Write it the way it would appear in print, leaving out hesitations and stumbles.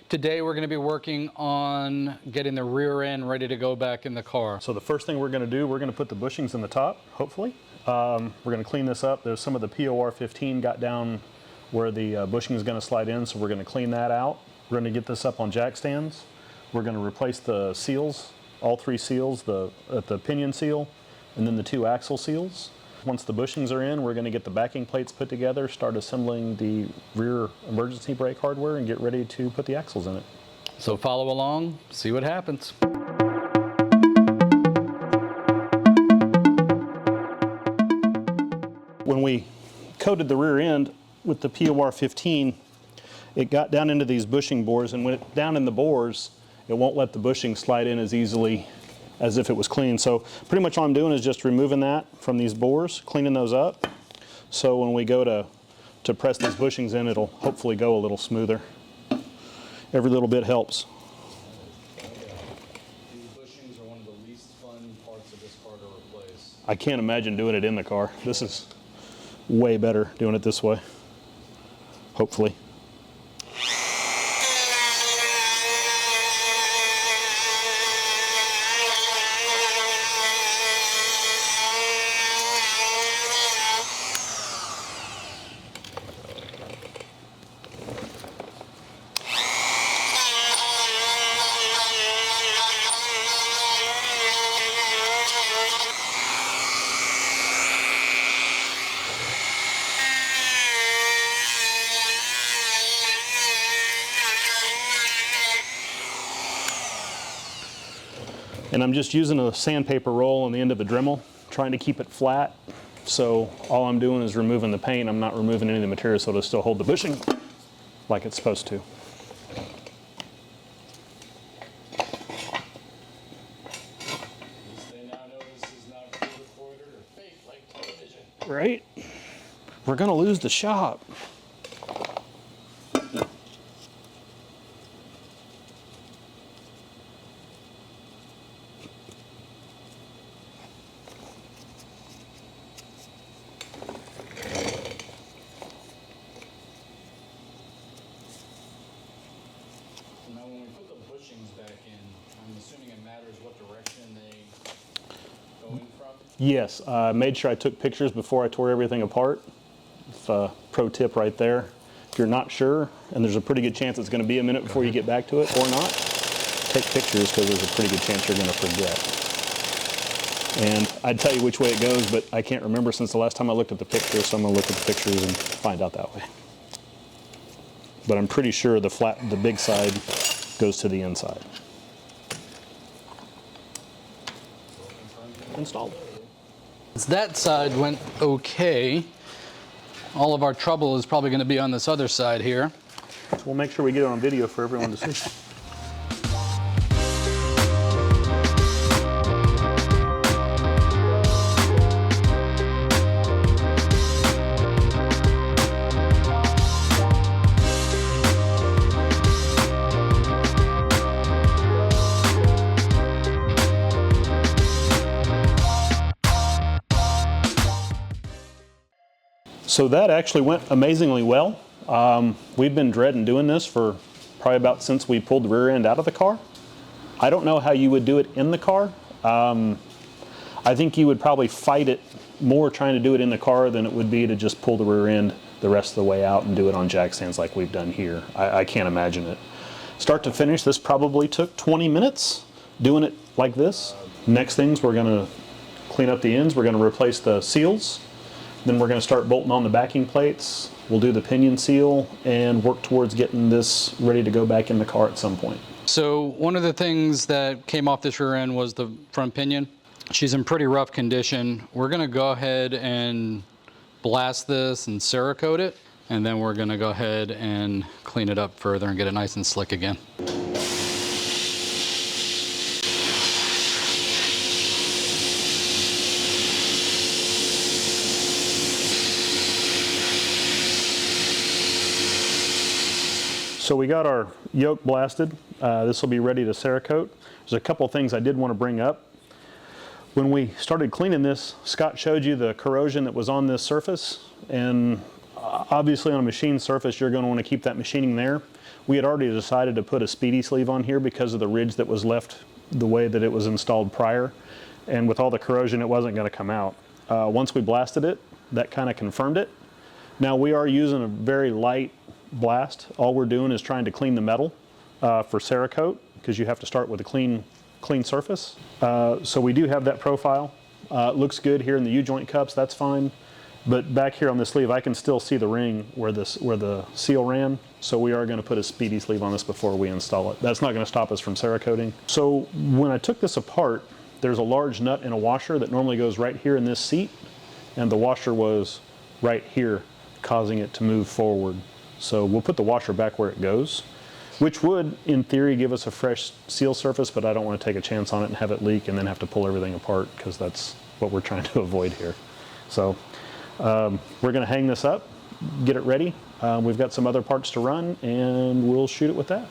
Today we're going to be working on getting the rear end ready to go back in the car. So the first thing we're going to do, we're going to put the bushings in the top, hopefully. We're going to clean this up. There's some of the POR 15 got down where the bushing is going to slide in, so we're going to clean that out. We're going to get this up on jack stands. We're going to replace the seals, all three seals, the pinion seal, and then the two axle seals. Once the bushings are in, we're going to get the backing plates put together, start assembling the rear emergency brake hardware, and get ready to put the axles in it. So follow along, see what happens. When we coated the rear end with the POR 15, it got down into these bushing bores, and when it's down in the bores, it won't let the bushing slide in as easily as if it was clean. So pretty much all I'm doing is just removing that from these bores, cleaning those up. So when we go to press these bushings in, it'll hopefully go a little smoother. Every little bit helps. These bushings are one of the least fun parts of this car to replace. I can't imagine doing it in the car. This is way better doing it this way, hopefully. And I'm just using a sandpaper roll on the end of a Dremel, trying to keep it flat. So all I'm doing is removing the paint. I'm not removing any of the material, so it'll still hold the bushing like it's supposed to. They now know this is not pre-recorded or fake like television. Right? We're gonna lose the shop. Now when we put the bushings back in, I'm assuming it matters what direction they go in from? Yes, I made sure I took pictures before I tore everything apart. Pro tip right there. If you're not sure, and there's a pretty good chance it's going to be a minute before you get back to it or not, take pictures because there's a pretty good chance you're going to forget. And I'd tell you which way it goes, but I can't remember since the last time I looked at the pictures, so I'm going to look at the pictures and find out that way. But I'm pretty sure the big side goes to the inside. Installed. That side went okay. All of our trouble is probably going to be on this other side here. So we'll make sure we get it on video for everyone to see. So that actually went amazingly well. We've been dreading doing this for probably about since we pulled the rear end out of the car. I don't know how you would do it in the car. I think you would probably fight it more trying to do it in the car than it would be to just pull the rear end the rest of the way out and do it on jack stands like we've done here. I can't imagine it. Start to finish, this probably took 20 minutes doing it like this. Next things, we're gonna clean up the ends. We're gonna replace the seals. Then we're going to start bolting on the backing plates. We'll do the pinion seal and work towards getting this ready to go back in the car at some point. So one of the things that came off this rear end was the front pinion. She's in pretty rough condition. We're going to go ahead and blast this and Cerakote it, and then we're going to go ahead and clean it up further and get it nice and slick again. So we got our yoke blasted. This will be ready to Cerakote. There's a couple things I did want to bring up. When we started cleaning this, Scott showed you the corrosion that was on this surface, and obviously on a machine surface you're going to want to keep that machining there. We had already decided to put a speedy sleeve on here because of the ridge that was left the way that it was installed prior. And with all the corrosion, it wasn't going to come out. Once we blasted it, that kind of confirmed it. Now we are using a very light blast. All we're doing is trying to clean the metal for Cerakote, because you have to start with a clean surface. So we do have that profile. It looks good here in the U-joint cups, that's fine. But back here on the sleeve, I can still see the ring where the seal ran. So we are going to put a speedy sleeve on this before we install it. That's not going to stop us from Cerakoting. So when I took this apart, there's a large nut and a washer that normally goes right here in this seat, and the washer was right here, causing it to move forward. So we'll put the washer back where it goes, which would, in theory, give us a fresh seal surface, but I don't want to take a chance on it and have it leak and then have to pull everything apart, because that's what we're trying to avoid here. So we're going to hang this up, get it ready. We've got some other parts to run, and we'll shoot it with that.